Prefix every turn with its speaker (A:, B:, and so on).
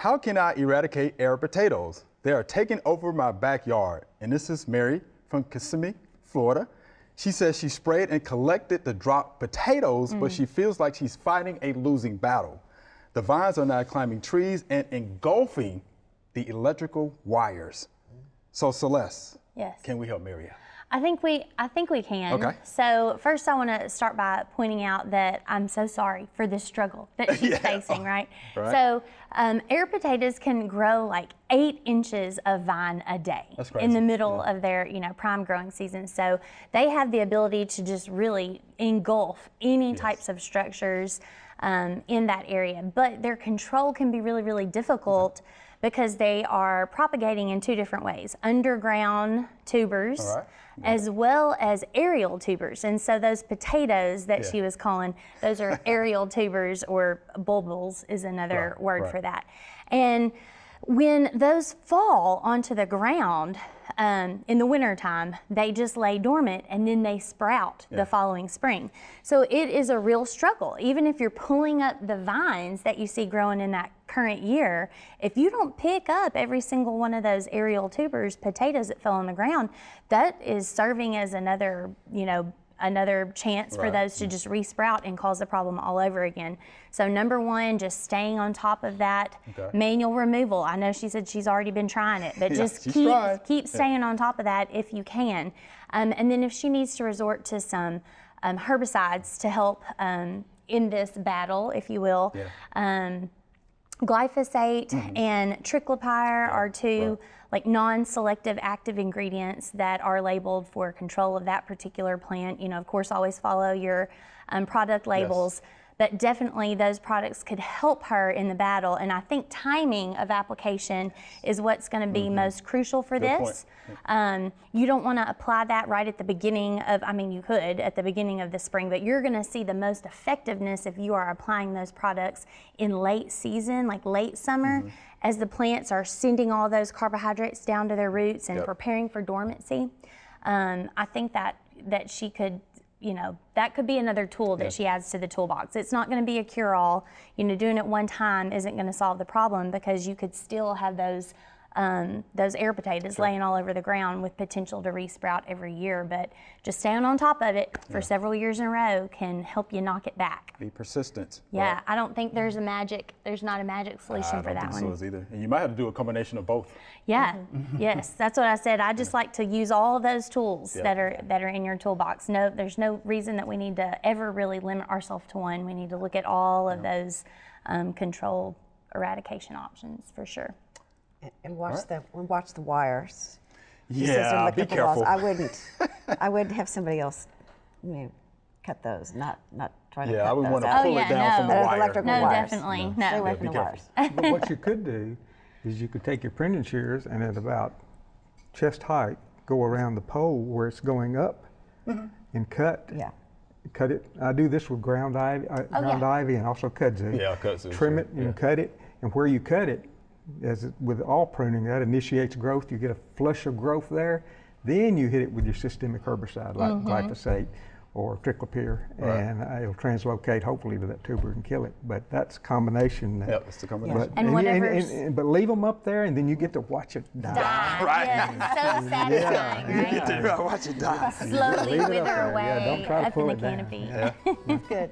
A: how can I eradicate air potatoes? They are taking over my backyard. And this is Mary from Kissimmee, Florida. She says she sprayed and collected the dropped potatoes, but she feels like she's fighting a losing battle. The vines are now climbing trees and engulfing the electrical wires. So Celeste,
B: yes,
A: can we help Mary out?
B: I think we can.
A: Okay.
B: So first I want to start by pointing out that I'm so sorry for this struggle that she's facing, right? So air potatoes can grow like 8 inches of vine a day in the middle of their, prime growing season. So they have the ability to just really engulf any types of structures in that area. But their control can be really, really difficult because they are propagating in 2 different ways: underground tubers, as well as aerial tubers. And so those potatoes that she was calling, those are aerial tubers, or bulbils is another word for that. And when those fall onto the ground in the wintertime, they just lay dormant and then they sprout the following spring. So it is a real struggle. Even if you're pulling up the vines that you see growing in that current year, if you don't pick up every single one of those aerial tubers, potatoes that fell on the ground, that is serving as another, another chance for those to just resprout and cause the problem all over again. So number one, just staying on top of that. Manual removal. I know she said she's already been trying it, but just keep staying on top of that if you can. And then if she needs to resort to some herbicides to help in this battle, if you will, glyphosate and triclopyr are 2 like non-selective active ingredients that are labeled for control of that particular plant. Of course, always follow your product labels, but definitely those products could help her in the battle. And I think timing of application is what's going to be most crucial for this. You don't want to apply that right at the beginning of, you could at the beginning of the spring, but you're going to see the most effectiveness if you are applying those products in late season, like late summer, as the plants are sending all those carbohydrates down to their roots and preparing for dormancy. I think that she could, that could be another tool that she adds to the toolbox. It's not going to be a cure-all. Doing it one time isn't going to solve the problem, because you could still have those air potatoes laying all over the ground with potential to resprout every year. But just staying on top of it for several years in a row can help you knock it back.
A: Be persistent.
B: Yeah, I don't think there's not a magic solution for that one.
A: I don't think so either. And you might have to do a combination of both.
B: Yeah, yes, that's what I said. I just like to use all of those tools that are in your toolbox. No, there's no reason that we need to ever really limit ourselves to one. We need to look at all of those control eradication options for sure.
C: And watch the wires.
A: Yeah, be careful.
C: I wouldn't have somebody else, cut those. Not try to cut those.
A: I would want to pull it down from the wire.
C: Electrical wires.
B: Definitely.
C: No. Stay away from the wires.
D: But what you could do is you could take your pruning shears and at about chest height, go around the pole where it's going up and cut.
C: Yeah.
D: Cut it. I do this with ground ivy and also kudzu.
A: Yeah, kudzu.
D: Trim it and cut it, and where you cut it, as with all pruning, that initiates growth. You get a flush of growth there. Then you hit it with your systemic herbicide like glyphosate or triclopyr, and it'll translocate hopefully to that tuber and kill it. But that's a combination.
A: It's the combination.
D: But leave them up there, and then you get to watch it die.
A: Right.
B: Yes, so satisfying, right?
A: You get to watch it die.
B: Slowly wither away
D: don't try to
B: up
D: pull
B: in the
D: it down.
B: canopy.
C: Good.